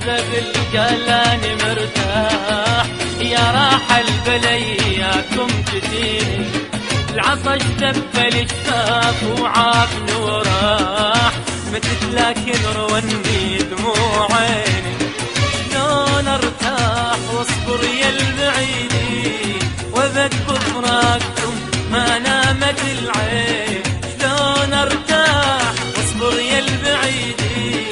مكذب قالاني مرتاح، يا راح البلياكم تجيني. العطش دبل الشفاف وعافني وراح، متت لكن رواني دموع عيني. شلون ارتاح واصبر يا البعيدي، وابد بفراقكم ما نامت العين. شلون ارتاح واصبر يا البعيدي،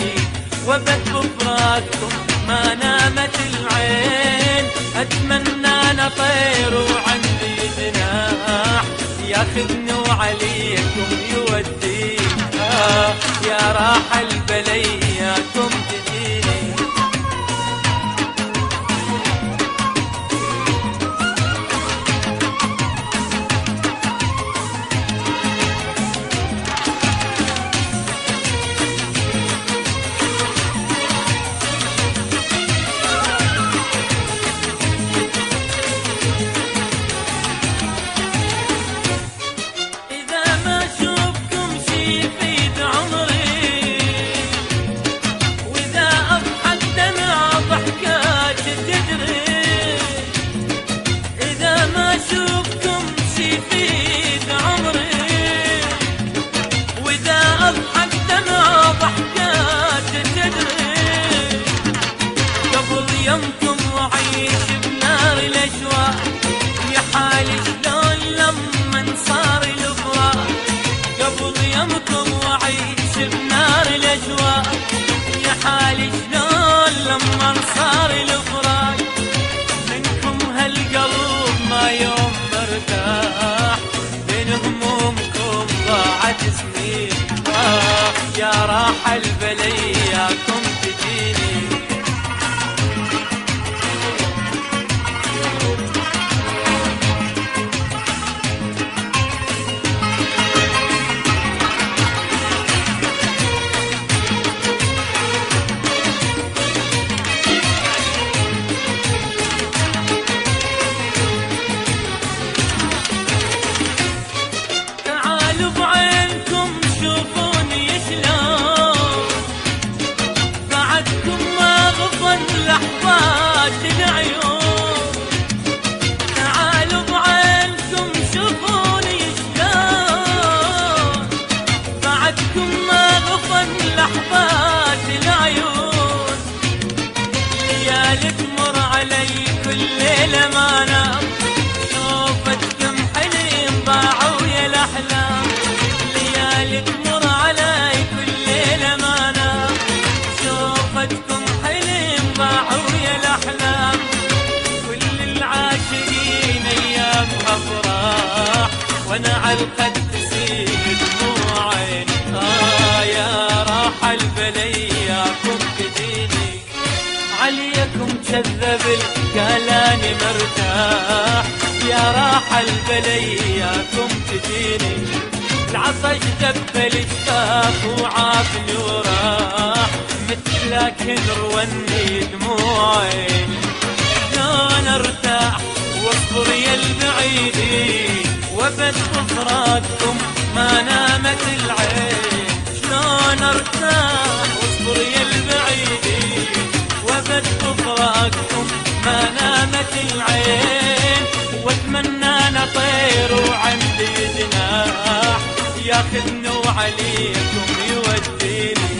وابد بفراقكم ما نامت العين. اتمنى انا طير وعندي جناح، ياخذني وعليكم يوديني. يا راح البلياكم تجيني. يمكم وعيش بنار الأجواء، يا حالي شلون لما صار الفراق. قبل يمكم وعيش بنار الأجواء، يا حالي شلون لما صار الفراق. منكم هالقلب ما يوم مرتاح، بين همومكم ضاعت سنين. يا راح البلياكم تجيني. لحظات العيون تعالوا بعينكم شوفوني شلون، بعدكم ما غفن لحظات العيون. ليالي تمر علي كل ليلة ما نام، شوفتكم حلم ضاعوا يا الأحلام. ليالي تمر علي كل ليلة ما نام، شوفتكم ضاعوا يا الأحلام. كل العاشقين أيامها أفراح، وأنا عالقد تسيل دموع عيني. يا راح البلياكم تجيني. عليكم كذب قالاني مرتاح، يا راح البلياكم تجيني. العطش دبل الشفاف وعافني وراح، لكن رواني دموع عيني. شلون ارتاح واصبر يا البعيدي، وابد بفراقكم ما نامت العين. شلون ارتاح واصبر يا البعيدي، وابد بفراقكم ما نامت العين. واتمنى انا طير وعندي جناح، ياخذني وعليكم يوديني.